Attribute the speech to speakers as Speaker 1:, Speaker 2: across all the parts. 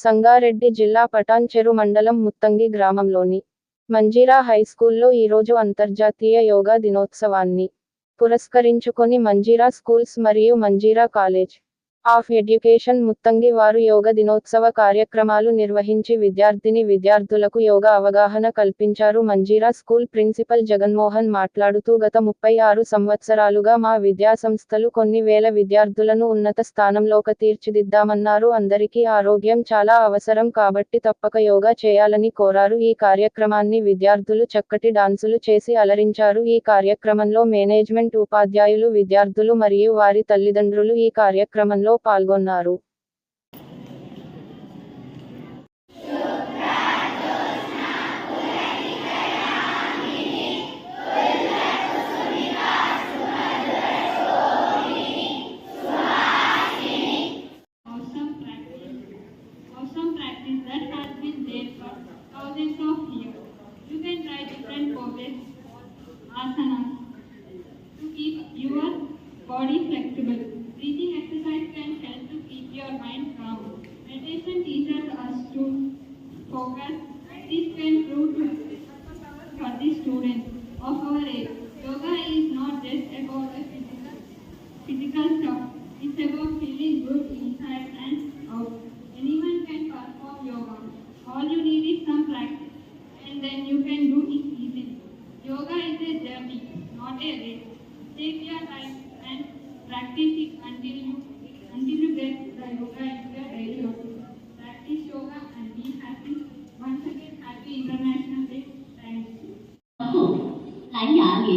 Speaker 1: సంగారెడ్డి జిల్లా పటాన్చెరు మండలం ముత్తంగి గ్రామంలోని మంజీరా హైస్కూల్లో ఈరోజు అంతర్జాతీయ యోగా దినోత్సవాన్ని పురస్కరించుకొని మంజీరా స్కూల్స్ మరియు Manjeera college of education Muthangi వారు యోగ దినోత్సవ కార్యక్రమాలు నిర్వహించి విద్యార్థులకు యోగా అవగాహన కల్పించారు. మంజీరా స్కూల్ ప్రిన్సిపల్ జగన్మోహన్ మాట్లాడుతూ గత 36 సంవత్సరాలుగా మా విద్యాసంస్థలు కొన్ని వేల విద్యార్థులను ఉన్నత స్థానంలోకి తీర్చిదిద్దామన్నారు. అందరికీ ఆరోగ్యం చాలా అవసరం కాబట్టి తప్పక యోగా చేయాలని కోరారు. ఈ కార్యక్రమాన్ని విద్యార్థులు చక్కటి డాన్సులు చేసి అలరించారు. ఈ కార్యక్రమంలో మేనేజ్మెంట్, ఉపాధ్యాయులు, విద్యార్థులు మరియు వారి తల్లిదండ్రులు ఈ కార్యక్రమంలో పాల్గొన్నారు.
Speaker 2: Awesome practice that has been there for thousands of years. You can try different poses, asanas, to keep your body flexible. Breathing exercise can help to keep your mind calm. Meditation teaches us to focus. This can prove for the students of our age. Yoga is not just about the physical stuff. It's about feeling good inside and out. Anyone can perform yoga. All you need is some practice, and then you can do it easily. Yoga is a journey, not a race. Take your time and practice it until you get the yoga into your daily routine. Practice yoga and be happy. Once again, happy International Day. Thank you.
Speaker 3: 蓝牙连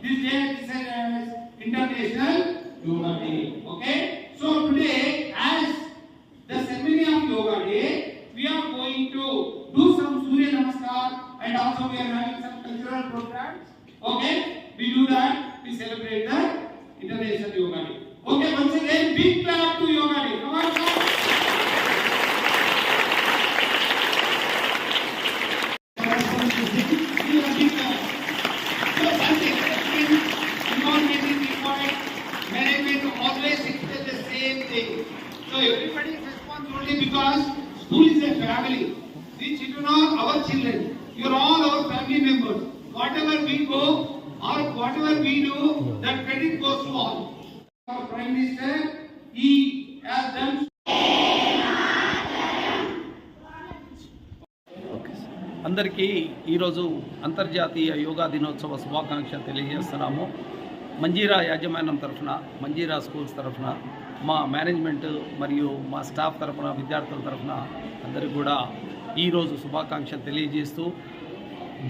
Speaker 3: This day is International Yoga Day. Okay? So today, as the ceremony of Yoga Day, we are going to do some Surya Namaskar and also we are having some cultural programs. Okay? We do that, we celebrate the International Yoga Day. Okay, once again, big clap to Yoga Day. Come on, come on. So everybody is responsible because school is a family. These children are our children. You are all our family members. Whatever we go or whatever we do, that credit goes to all. Our Prime Minister, he has done.
Speaker 4: అందరికీ ఈరోజు అంతర్జాతీయ యోగా దినోత్సవ శుభాకాంక్షలు తెలియజేస్తున్నాము. మంజీరా యాజమాన్యం తరఫున, Manjira schools తరఫున, మా మేనేజ్మెంట్ మరియు మా స్టాఫ్ తరఫున, విద్యార్థుల తరఫున అందరికీ కూడా ఈరోజు శుభాకాంక్షలు తెలియజేస్తూ,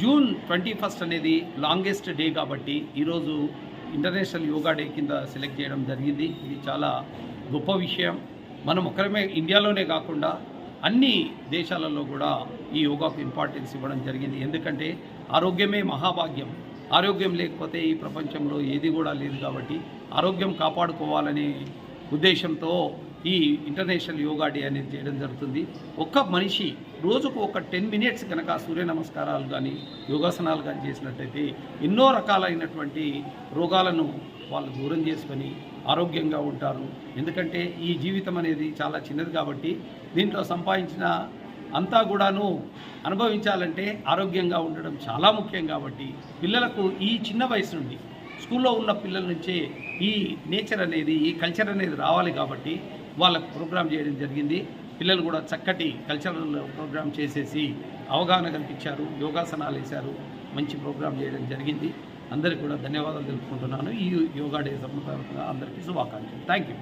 Speaker 4: జూన్ 21 అనేది లాంగెస్ట్ డే కాబట్టి ఈరోజు ఇంటర్నేషనల్ యోగా డే కింద సెలెక్ట్ చేయడం జరిగింది. ఇది చాలా గొప్ప విషయం. మనం ఒక్కరమే ఇండియాలోనే కాకుండా అన్ని దేశాలలో కూడా ఈ యోగాకు ఇంపార్టెన్స్ ఇవ్వడం జరిగింది. ఎందుకంటే ఆరోగ్యమే మహాభాగ్యం. ఆరోగ్యం లేకపోతే ఈ ప్రపంచంలో ఏది కూడా లేదు. కాబట్టి ఆరోగ్యం కాపాడుకోవాలనే ఉద్దేశంతో ఈ ఇంటర్నేషనల్ యోగా డే అనేది చేయడం జరుగుతుంది. ఒక్క మనిషి రోజుకు ఒక 10 మినిట్స్ కనుక సూర్య నమస్కారాలు కానీ యోగాసనాలు కానీ చేసినట్టయితే ఎన్నో రకాలైనటువంటి రోగాలను వాళ్ళు దూరం చేసుకొని ఆరోగ్యంగా ఉంటారు. ఎందుకంటే ఈ జీవితం అనేది చాలా చిన్నది కాబట్టి దీంట్లో సంపాదించిన అంతా కూడాను అనుభవించాలంటే ఆరోగ్యంగా ఉండడం చాలా ముఖ్యం. కాబట్టి పిల్లలకు ఈ చిన్న వయసు నుండి, స్కూల్లో ఉన్న పిల్లల నుంచే ఈ నేచర్ అనేది, ఈ కల్చర్ అనేది రావాలి. కాబట్టి వాళ్ళకు ప్రోగ్రామ్ చేయడం జరిగింది. పిల్లలు కూడా చక్కటి కల్చరల్ ప్రోగ్రామ్ చేసేసి అవగాహన కల్పించారు, యోగాసనాలు వేశారు, మంచి ప్రోగ్రామ్ చేయడం జరిగింది. అందరికీ కూడా ధన్యవాదాలు తెలుపుకుంటున్నాను. ఈ యోగా డే సందర్భంగా అందరికీ శుభాకాంక్షలు. Thank you.